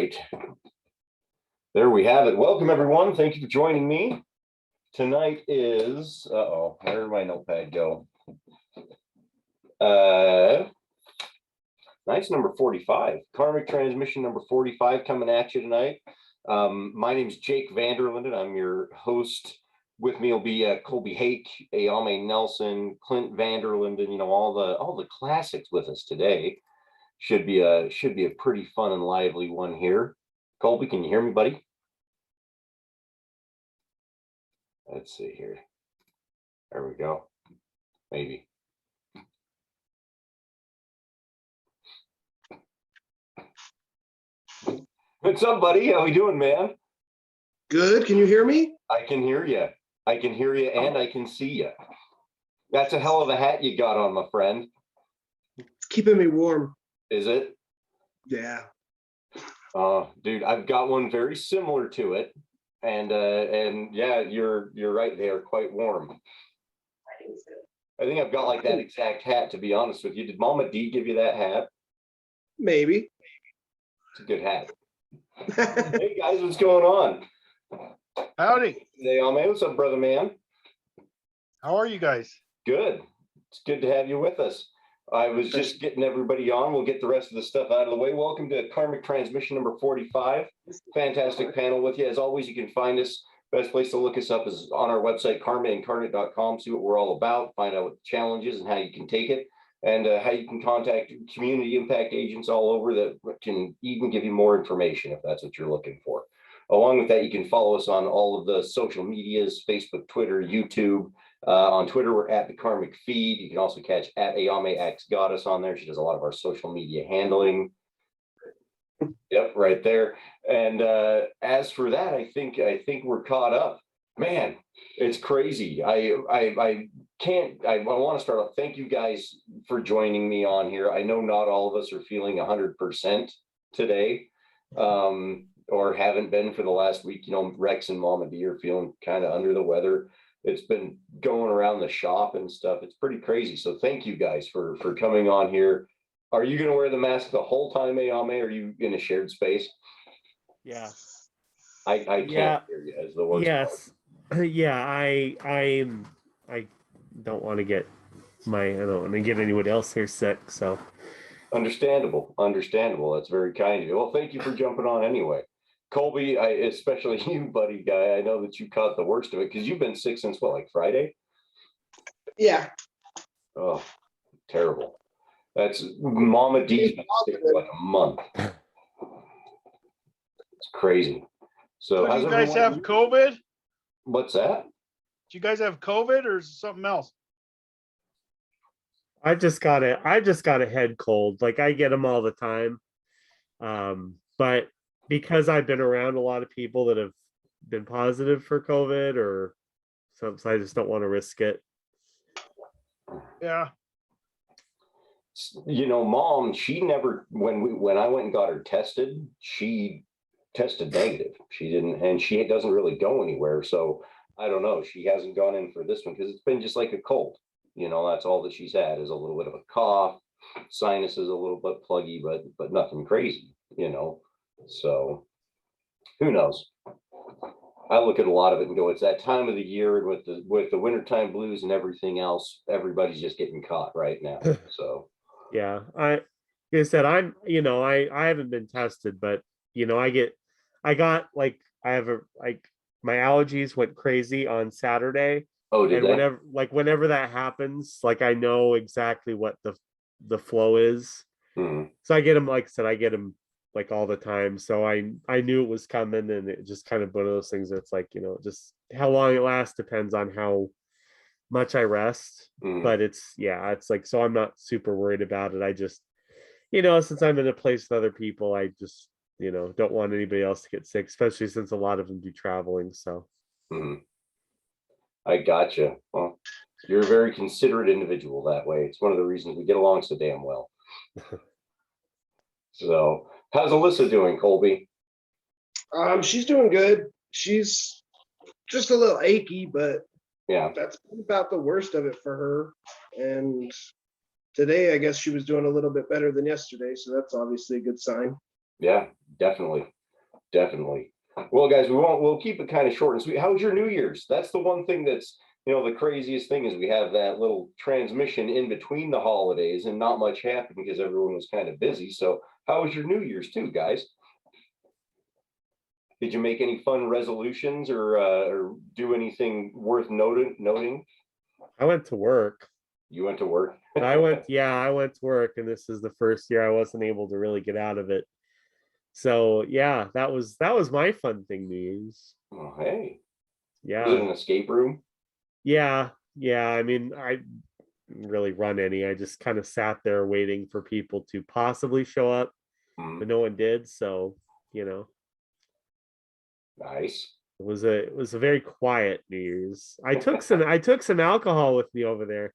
right. There we have it. Welcome, everyone. Thank you for joining me. Tonight is, where did my notepad go? Nice, number 45. Karmic transmission number 45 coming at you tonight. My name is Jake Vanderlinden. I'm your host. With me will be Colby Hake, Ayame Nelson, Clint Vanderlinden, all the classics with us today. Should be a pretty fun and lively one here. Colby, can you hear me, buddy? Let's see here. There we go. Maybe. What's up, buddy? How we doing, man? Good. Can you hear me? I can hear you. I can hear you and I can see you. That's a hell of a hat you got on, my friend. It's keeping me warm. Is it? Yeah. Dude, I've got one very similar to it. And yeah, you're right. They are quite warm. I think I've got like that exact hat, to be honest with you. Did Mama D give you that hat? Maybe. It's a good hat. Hey guys, what's going on? Howdy. Hey, Alme, what's up, brother man? How are you guys? Good. It's good to have you with us. I was just getting everybody on. We'll get the rest of the stuff out of the way. Welcome to Karmic Transmission number 45. Fantastic panel with you. As always, you can find us. Best place to look us up is on our website, karmaincarnate.com. See what we're all about. Find out what the challenge is and how you can take it. And how you can contact community impact agents all over that can even give you more information if that's what you're looking for. Along with that, you can follow us on all of the social medias, Facebook, Twitter, YouTube. On Twitter, we're at the Karmic Feed. You can also catch at Ayame X Goddess on there. She does a lot of our social media handling. Yep, right there. And as for that, I think we're caught up. Man, it's crazy. I want to start off. Thank you guys for joining me on here. I know not all of us are feeling 100% today, or haven't been for the last week. Rex and Mama D are feeling kind of under the weather. It's been going around the shop and stuff. It's pretty crazy. So thank you guys for coming on here. Are you going to wear the mask the whole time, Ayame? Are you in a shared space? Yeah. I can't hear you as the worst. Yes. Part. Yeah, I don't want to get anyone else here sick, so. Understandable. That's very kind of you. Well, thank you for jumping on anyway. Colby, especially you, buddy guy, I know that you caught the worst of it because you've been sick since what, like Friday? Yeah. Oh, terrible. That's Mama D's been sick for like a month. It's crazy. So do you guys have COVID? What's that? Do you guys have COVID or is it something else? I just got a head cold. Like I get them all the time. But because I've been around a lot of people that have been positive for COVID or something, I just don't want to risk it. Yeah. Mom, she never, when I went and got her tested, she tested negative. She didn't, and she doesn't really go anywhere. So I don't know. She hasn't gone in for this one because it's been just like a cold. That's all that she's had is a little bit of a cough, sinuses a little bit pluggy, but nothing crazy, So who knows? I look at a lot of it and go, it's that time of the year, and with the wintertime blues and everything else, everybody's just getting caught right now. So yeah, like I said, I haven't been tested, but my allergies went crazy on Saturday. Oh, did and they? whenever that happens, like I know exactly what the flow is. So I get them, like I said, like all the time. So I knew it was coming, and it just kind of one of those things that's like, just how long it lasts depends on how much I rest. But it's like, so I'm not super worried about it. I just, since I'm in a place with other people, I just, don't want anybody else to get sick, especially since a lot of them do traveling. So I gotcha. Well, you're a very considerate individual that way. It's one of the reasons we get along so damn well. So how's Alyssa doing, Colby? She's doing good. She's just a little achy, but yeah, that's about the worst of it for her. And today, I guess she was doing a little bit better than yesterday, so that's obviously a good sign. Yeah, definitely. Definitely. Well, guys, we'll keep it kind of short and sweet. How was your New Year's? That's the one thing that's, the craziest thing is we have that little transmission in between the holidays and not much happened because everyone was kind of busy. So how was your New Year's too, guys? Did you make any fun resolutions or do anything worth noting? I went to work. You went to work? I went to work, and this is the first year I wasn't able to really get out of it. So yeah, that was my fun thing to use. Oh, hey. Was it Yeah. an escape room? Yeah. I mean, I didn't really run any. I just kind of sat there waiting for people to possibly show up, but no one did. So, Nice. it was a very quiet New Year's. I took some alcohol with me over there,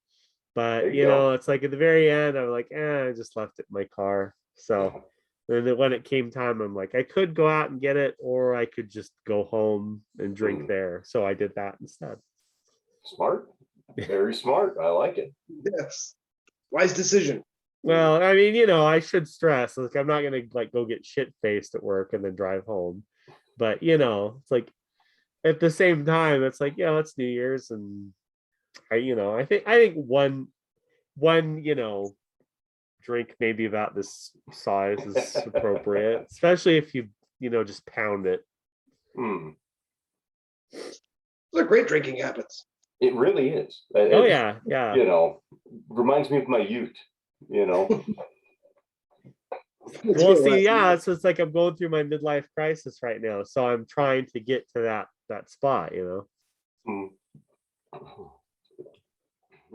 but There you go. it's like at the very end, I'm like, I just left it in my car. So and then when it came time, I'm like, I could go out and get it, or I could just go home and drink there. So I did that instead. Smart. Very smart. I like it. Yes. Wise decision. Well, I mean, I should stress, like, I'm not gonna like go get shit faced at work and then drive home. But it's like at the same time, it's like, yeah, it's New Year's, and I think one drink maybe about this size is appropriate, especially if you just pound it. Those are great drinking habits. It really is. Oh yeah. Reminds me of my youth. Well, see, yeah, so it's like I'm going through my midlife crisis right now, so I'm trying to get to that spot. It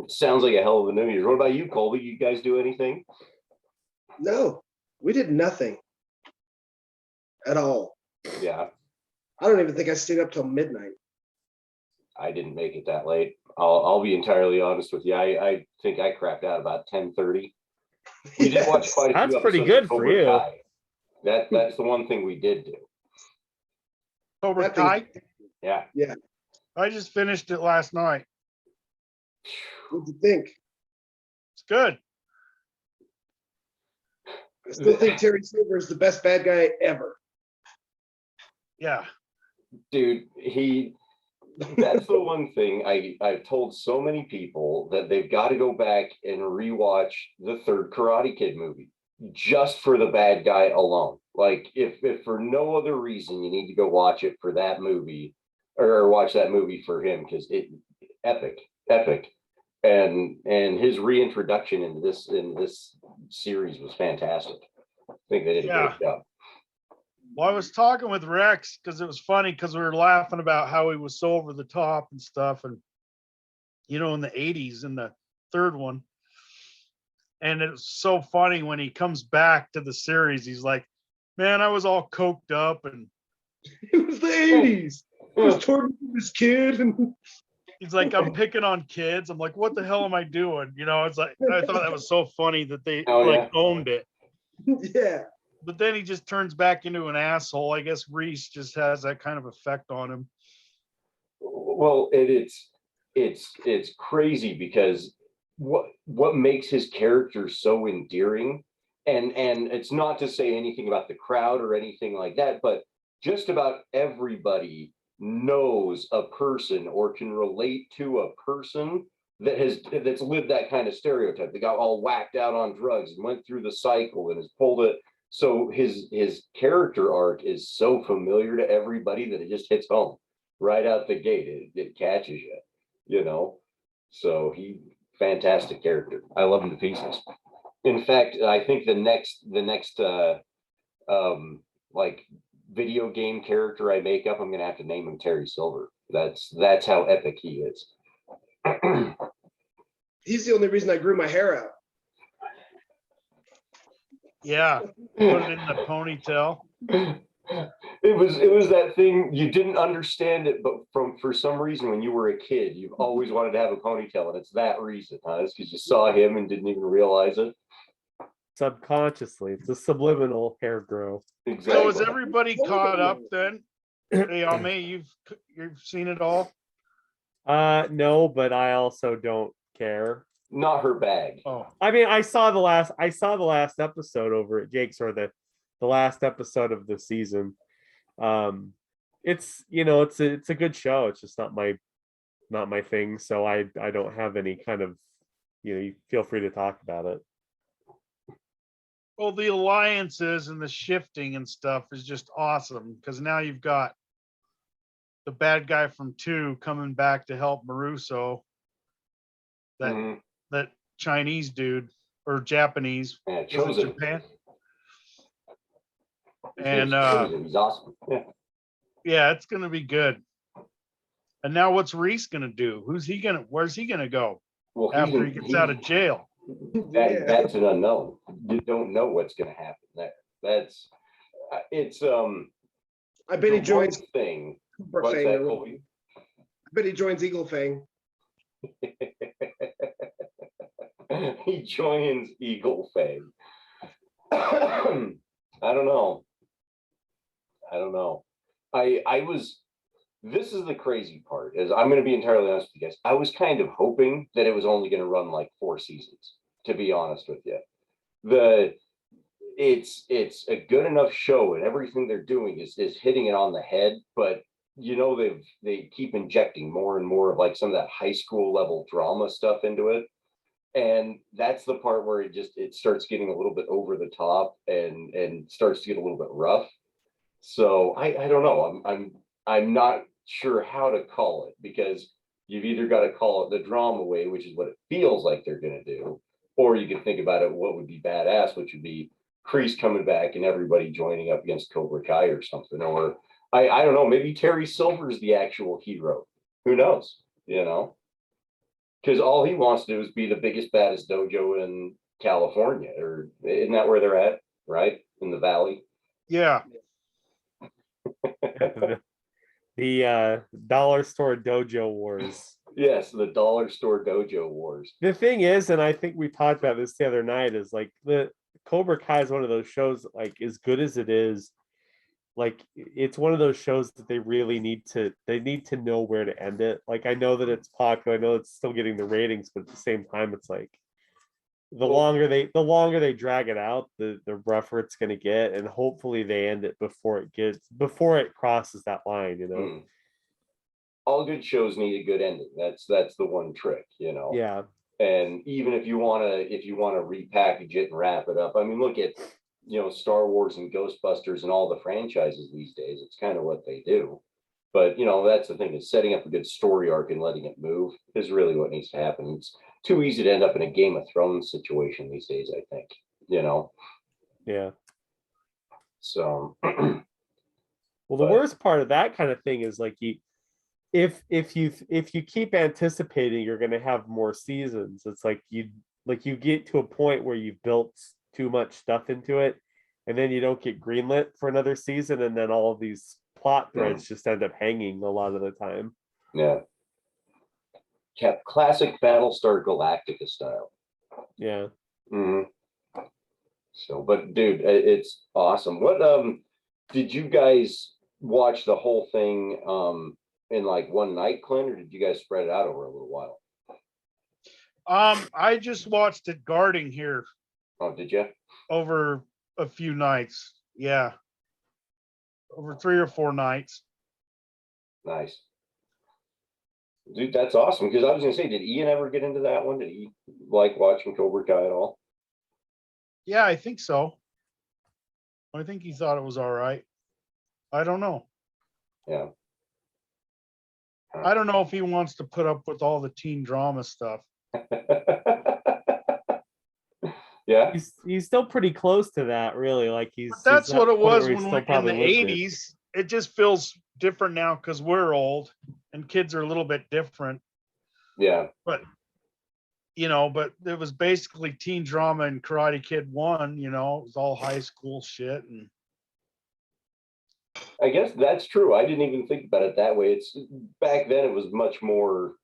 sounds like a hell of a New Year's. What about you, Colby? You guys do anything? No, we did nothing at all. Yeah. I don't even think I stayed up till midnight. I didn't make it that late. I'll be entirely honest with you. I think I crapped out about 10:30. We did watch quite a few. That's pretty episodes good of for Cobra you. Kai. That's the one thing we did do. Cobra That thing- Kai. Yeah. I just finished it last night. What'd you think? It's good. I still think Terry Silver is the best bad guy ever. Yeah. Dude, that's the one thing I've told so many people that they've got to go back and rewatch the third Karate Kid movie just for the bad guy alone. Like if for no other reason, you need to go watch it for that movie or watch that movie for him, because it epic. And his reintroduction in this series was fantastic. I think they did a great job. Well, I was talking with Rex because it was funny because we were laughing about how he was so over the top and stuff. And, in the 80s, in the third one. And it was so funny when he comes back to the series. He's like, man, I was all coked up. And It was the 80s. I was torturing this kid. And he's like, I'm picking on kids. I'm like, what the hell am I doing? It's like, I thought that was so funny that they owned it. yeah. But then he just turns back into an asshole. I guess Reese just has that kind of effect on him. Well, it's crazy because what makes his character so endearing, and it's not to say anything about the crowd or anything like that, but just about everybody knows a person or can relate to a person that's lived that kind of stereotype. They got all whacked out on drugs and went through the cycle and has pulled it. So his character arc is so familiar to everybody that it just hits home right out the gate. It catches you, So fantastic character. I love him to pieces. In fact, I think the next like video game character I make up, I'm gonna have to name him Terry Silver. That's how epic he is. He's the only reason I grew my hair out. Yeah. Put it in the ponytail. It was that thing you didn't understand it, but for some reason when you were a kid, you've always wanted to have a ponytail, and it's that reason, huh? It's because you saw him and didn't even realize it. Subconsciously, it's a subliminal hair growth. Exactly. So is everybody caught up then? Hey, Ame, you've seen it all? No, but I also don't care. Not her bag. Oh, I mean, I saw the last episode over at Jake's, or the the last episode of the season. It's it's a good show. It's just not my thing. So I don't have any kind of you feel free to talk about it. Well, the alliances and the shifting and stuff is just awesome because now you've got the bad guy from 2 coming back to help Maruso. That Chinese dude or Japanese, Yeah, was it Chosen. Japan? His And name's Chosen. He's awesome. Yeah. yeah, it's gonna be good. And now what's Reese gonna do? Where's he gonna go Well, after he gets out of jail? Yeah. That's an unknown. You don't know what's going to happen there. That's it's I bet he the joins one thing. Super What's Fang. that, or- Colby? I bet he joins Eagle Fang. He joins Eagle Fang. I don't know. I was. This is the crazy part. Is I'm going to be entirely honest with you guys. I was kind of hoping that it was only going to run like 4 seasons. To be honest with you, it's a good enough show, and everything they're doing is hitting it on the head. But they keep injecting more and more of like some of that high school level drama stuff into it, and that's the part where it starts getting a little bit over the top and starts to get a little bit rough. So I don't know. I'm not sure how to call it, because you've either got to call it the drama way, which is what it feels like they're going to do, or you can think about it, what would be badass, which would be Kreese coming back and everybody joining up against Cobra Kai or something. Or I don't know, maybe Terry Silver's the actual hero. Who knows? Because all he wants to do is be the biggest, baddest dojo in California, or isn't that where they're at? Right in the valley. Yeah. The dollar store dojo wars. Yes, the dollar store dojo wars. The thing is, and I think we talked about this the other night, is like the Cobra Kai is one of those shows, like as good as it is, like it's one of those shows that they really need to know where to end it. Like I know that it's popular, I know it's still getting the ratings, but at the same time it's like the longer they drag it out, the rougher it's going to get, and hopefully they end it before it crosses that line. All good shows need a good ending. That's the one trick. Yeah. And even if you want to repackage it and wrap it up, I mean, look at Star Wars and Ghostbusters and all the franchises these days. It's kind of what they do. But that's the thing, is setting up a good story arc and letting it move is really what needs to happen. It's too easy to end up in a Game of Thrones situation these days, I think. Yeah. So well, the worst part of that kind of thing is like if you keep anticipating you're going to have more seasons, it's like you get to a point where you've built too much stuff into it, and then you don't get greenlit for another season, and then all of these plot threads just end up hanging a lot of the time. Yeah. Classic Battlestar Galactica style. Yeah. So, but dude, it's awesome. What did you guys watch the whole thing in like one night, Clint, or did you guys spread it out over a little while? I just watched it guarding here. Oh, did you? Over a few nights. Yeah. Over 3 or 4 nights. Nice. Dude, that's awesome. Because I was gonna say, did Ian ever get into that one? Did he like watching Cobra Kai at all? Yeah, I think so. I think he thought it was all right. I don't know. Yeah. I don't know if he wants to put up with all the teen drama stuff. Yeah. He's still pretty close to that, really. Like But that's what it was when still we're in probably the living it. 80s. It just feels different now because we're old and kids are a little bit different. Yeah. But but it was basically teen drama and Karate Kid 1, it was all high school shit. And I guess that's true. I didn't even think about it that way. It's back then it was much more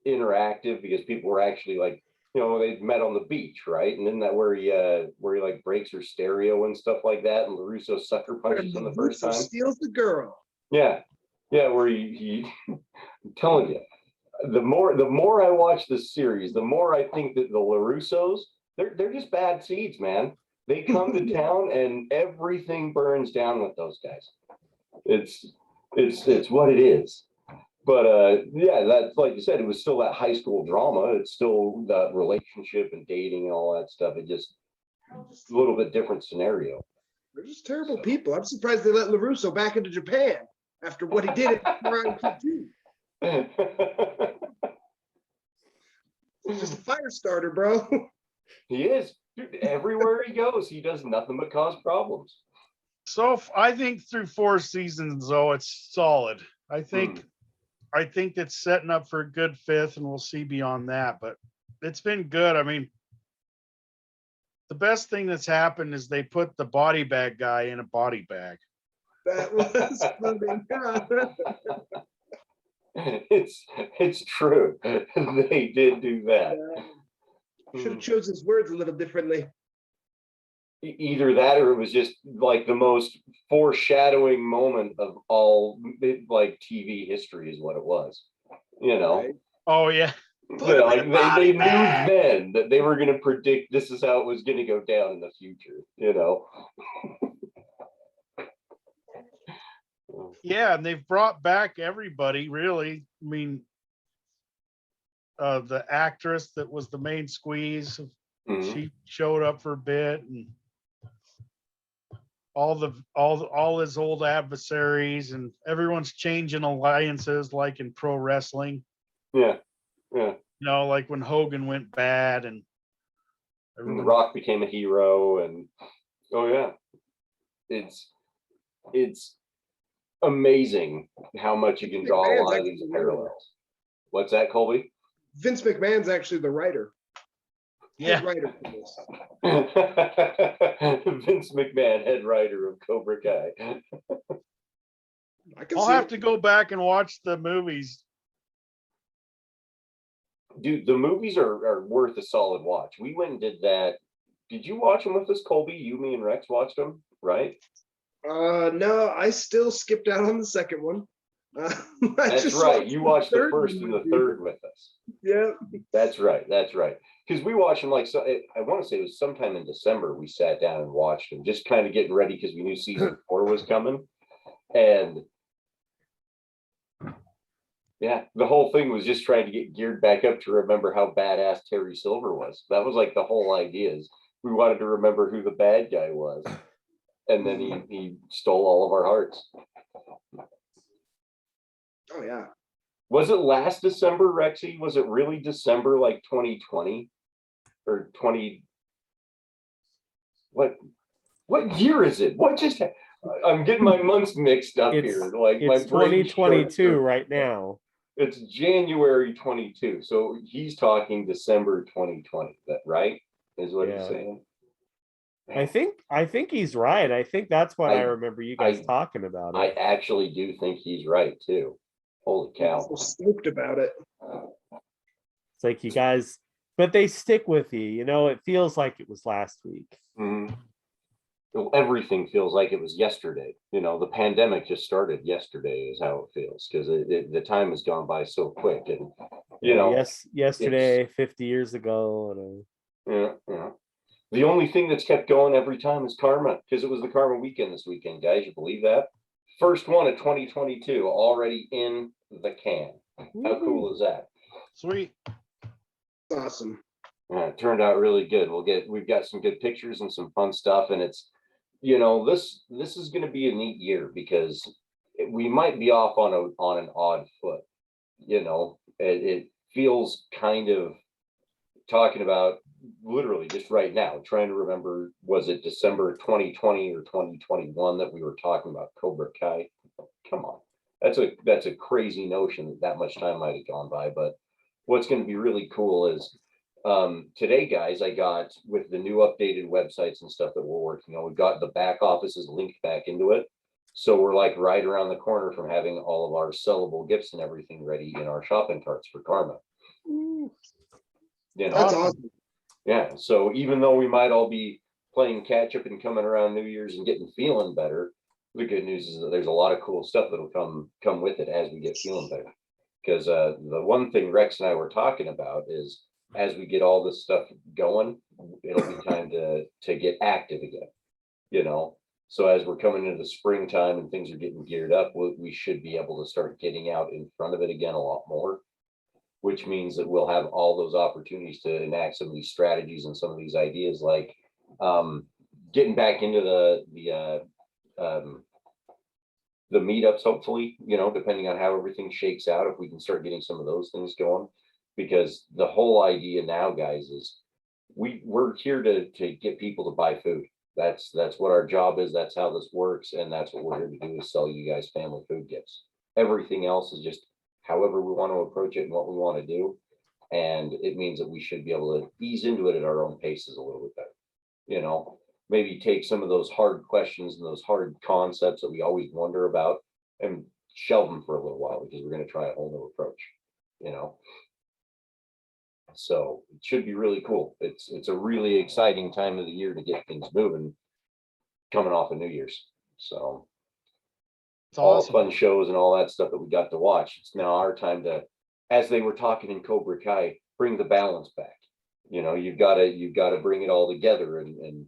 interactive because people were actually like, they met on the beach, right? And then that where he like breaks her stereo and stuff like that, and LaRusso sucker punches him the first time. Steals the girl. Yeah. Where he I'm telling you, the more I watch this series, the more I think that the LaRussos, they're just bad seeds, man. They come to town and everything burns down with those guys. It's what it is. But yeah, that's like you said, it was still that high school drama. It's still that relationship and dating and all that stuff. It just a little bit different scenario. They're just terrible people. I'm surprised they let LaRusso back into Japan after what he did at Karate Kid 2. He's just a fire starter, bro. He is. Dude, everywhere he goes, he does nothing but cause problems. So I think through 4 seasons, though, it's solid. I think it's setting up for a good 5th, and we'll see beyond that. But it's been good. I mean, the best thing that's happened is they put the body bag guy in a body bag. That was funny. It's true. They did do that. Should have chose his words a little differently. Either that, or it was just like the most foreshadowing moment of all like TV history is what it was. You know. Right. Oh yeah. Like they knew then that they were going to predict this is how it was going to go down in the future, you know. Yeah, and they've brought back everybody, really. I mean, the actress that was the main squeeze, she showed up for a bit, and all his old adversaries, and everyone's changing alliances like in pro wrestling. Yeah. You know, like when Hogan went bad and The Rock became a hero, and oh yeah. It's amazing how much you can draw a lot of these parallels. What's that, Colby? Vince McMahon's actually the writer. Yeah. Head writer for this. Vince McMahon, head writer of Cobra Kai. I can I'll see have it. to go back and watch the movies. Dude, the movies are worth a solid watch. We went and did that. Did you watch them with us, Colby? You, me, and Rex watched them, right? No, I still skipped out on the second one. That's right. You watched the first and the third with us. Yeah. That's right. That's right. Because we watched them like, so I want to say it was sometime in December we sat down and watched them, just kind of getting ready because we knew season 4 was coming. And yeah, the whole thing was just trying to get geared back up to remember how badass Terry Silver was. That was like the whole idea, is we wanted to remember who the bad guy was. And then he stole all of our hearts. Oh yeah. Was it last December, Rexy? Was it really December like 2020 or 20? What year is it? What just? I'm getting my months mixed up here. Like It's my brain 2022 right now. It's January 22. So he's talking December 2020. That right? Is what he's saying. I think he's right. I think that's what I remember you guys I- talking about I it. actually do think he's right too. Holy I'm cow! so stoked about it. It's like you guys, but they stick with you. You know, it feels like it was last week. Mhm. Well, everything feels like it was yesterday. You know, the pandemic just started yesterday, is how it feels, because the time has gone by so quick. And you know, yes, yesterday, 50 years ago. yeah. The only thing that's kept going every time is karma, because it was the karma weekend this weekend, guys. You believe that? First one of 2022 already in the can. How cool is that? Sweet. Awesome. Yeah, it turned out really good. We've got some good pictures and some fun stuff, and it's, you know, this is going to be a neat year because we might be off on an odd foot. You know, it feels kind of, talking about literally just right now, trying to remember, was it December 2020 or 2021 that we were talking about Cobra Kai? Come on, that's a crazy notion that much time might have gone by. But what's going to be really cool is today, guys, I got, with the new updated websites and stuff that we're working on, we've got the back offices linked back into it. So we're like right around the corner from having all of our sellable gifts and everything ready in our shopping carts for Karma. You know, That's awesome. yeah. So even though we might all be playing catch up and coming around New Year's and getting feeling better, the good news is that there's a lot of cool stuff that'll come with it as we get feeling better. Because the one thing Rex and I were talking about is as we get all this stuff going, it'll be time to get active again, you know? So as we're coming into the springtime and things are getting geared up, we should be able to start getting out in front of it again a lot more, which means that we'll have all those opportunities to enact some of these strategies and some of these ideas, like getting back into the meetups, hopefully, you know, depending on how everything shakes out, if we can start getting some of those things going. Because the whole idea now, guys, is we're here to get people to buy food. That's what our job is. That's how this works. And that's what we're here to do, is sell you guys family food gifts. Everything else is just however we want to approach it and what we want to do. And it means that we should be able to ease into it at our own paces a little bit better. You know, maybe take some of those hard questions and those hard concepts that we always wonder about and shelve them for a little while, because we're going to try a whole new approach, you know. So it should be really cool. It's a really exciting time of the year to get things moving, coming off of New Year's. So It's all the awesome. fun shows and all that stuff that we got to watch. It's now our time to, as they were talking in Cobra Kai, bring the balance back. You know, you've got to bring it all together and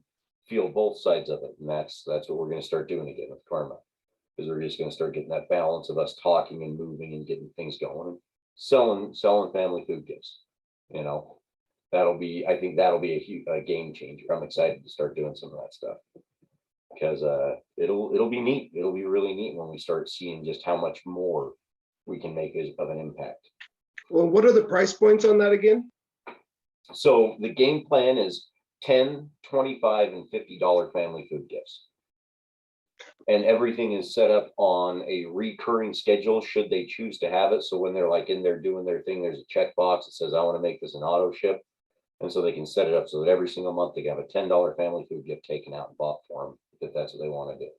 feel both sides of it. And that's what we're going to start doing again with Karma, because we're just going to start getting that balance of us talking and moving and getting things going and selling family food gifts. You know, I think that'll be a game changer. I'm excited to start doing some of that stuff, because it'll be neat. It'll be really neat when we start seeing just how much more we can make of an impact. Well, what are the price points on that again? So the game plan is $10, $25, and $50 family food gifts. And everything is set up on a recurring schedule, should they choose to have it. So when they're like in there doing their thing, there's a checkbox that says, I want to make this an auto ship. And so they can set it up so that every single month they have a $10 family food gift taken out and bought for them, if that's what they want to do.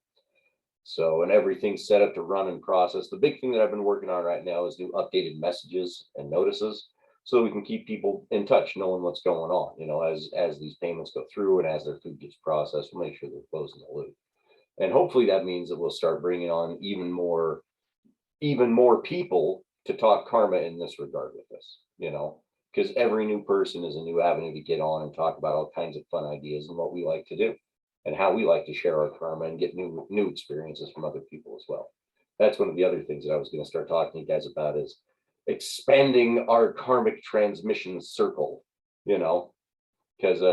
So, and everything's set up to run and process. The big thing that I've been working on right now is new updated messages and notices, so we can keep people in touch, knowing what's going on, you know, as these payments go through and as their food gets processed, we'll make sure they're closing the loop. And hopefully that means that we'll start bringing on even more people to talk Karma in this regard with us, you know, because every new person is a new avenue to get on and talk about all kinds of fun ideas and what we like to do and how we like to share our Karma and get new experiences from other people as well. That's one of the other things that I was going to start talking to you guys about, is expanding our karmic transmission circle, you know, because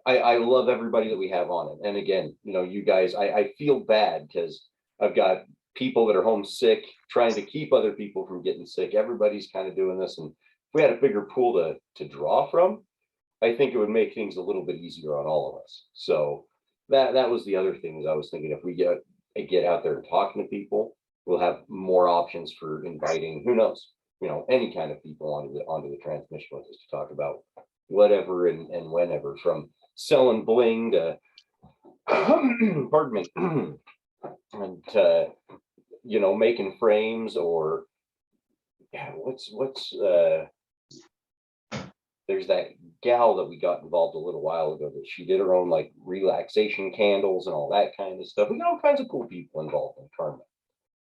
I love everybody that we have on it. And again, you know, you guys, I feel bad because I've got people that are homesick, trying to keep other people from getting sick. Everybody's kind of doing this. And if we had a bigger pool to draw from, I think it would make things a little bit easier on all of us. So that was the other thing, is I was thinking, if we get out there and talking to people, we'll have more options for inviting, who knows, you know, any kind of people onto the transmission with us to talk about whatever and whenever, from selling bling to pardon me, and you know, making frames, or yeah, what's there's that gal that we got involved a little while ago that she did her own like relaxation candles and all that kind of stuff. We got all kinds of cool people involved in Karma,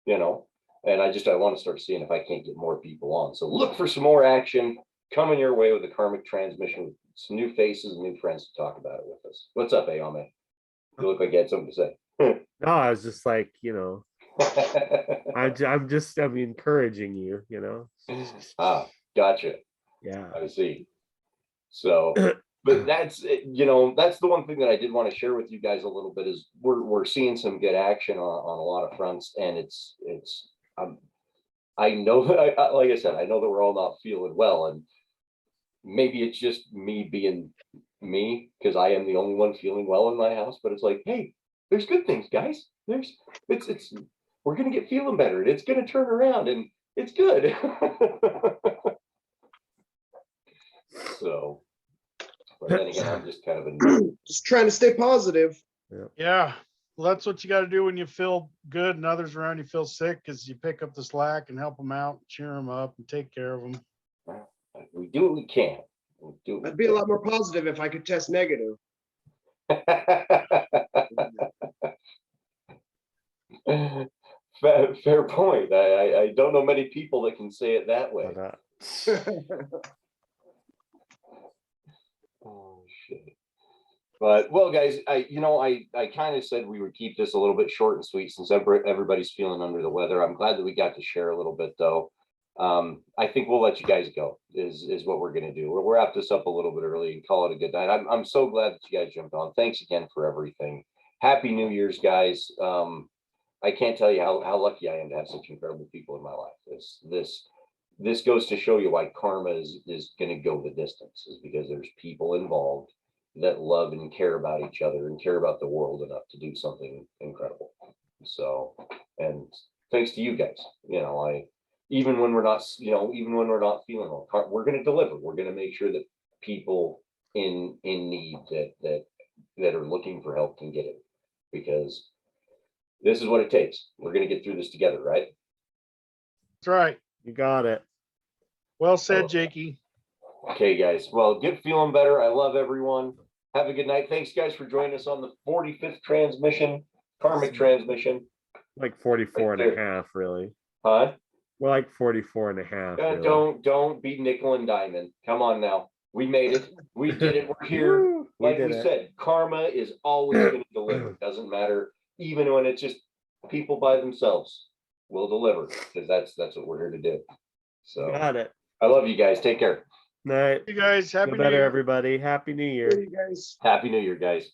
you know, and I want to start seeing if I can't get more people on. So look for some more action coming your way with the Karmic transmission, with some new faces and new friends to talk about it with us. What's up, Ayame? You look like you had something to say. No, I was just like, you know, I'm encouraging you, you know. Ah, gotcha. Yeah. I see. So, but that's, you know, that's the one thing that I did want to share with you guys a little bit, is we're seeing some good action on a lot of fronts, and it's I know that like I said, I know that we're all not feeling well, and maybe it's just me being me, because I am the only one feeling well in my house. But it's like, hey, there's good things, guys. It's we're gonna get feeling better, and it's gonna turn around, and it's good. So, but then again, I'm just kind of a Just trying to stay positive. Yeah. Well, that's what you got to do when you feel good and others around you feel sick, is you pick up the slack and help them out, cheer them up, and take care of them. we do what we can. We do what we I'd be a can. lot more positive if I could test negative. Fair point. I don't know many people that can say it that way. But, But well, guys, I kind of said we would keep this a little bit short and sweet since everybody's feeling under the weather. I'm glad that we got to share a little bit though. I think we'll let you guys go is what we're gonna do. We'll wrap this up a little bit early and call it a good night. I'm so glad that you guys jumped on. Thanks again for everything. Happy New Year's, guys. I can't tell you how lucky I am to have such incredible people in my life. This goes to show you why karma is going to go the distance, is because there's people involved that love and care about each other and care about the world enough to do something incredible. So, and thanks to you guys, even when we're not feeling well, we're going to deliver. We're going to make sure that people in need that are looking for help can get it, because this is what it takes. We're going to get through this together, right? That's right. You got it. Well said, Jakey. Okay, guys. Well, get feeling better. I love everyone. Have a good night. Thanks, guys, for joining us on the 45th transmission, Karmic transmission. Like 44 and a half, really. Huh? We're like 44 and a half. Really. Don't be nickel and diamond. Come on now. We made it. We did it. We're here. Like we said, karma is always going to deliver. It doesn't matter. Even when it's just people by themselves, we'll deliver, because that's what we're here to do. So Got it. I love you guys. Take care. Night. You guys, happy Feel New better, Year. everybody. Happy New Year. You guys. Happy New Year, guys.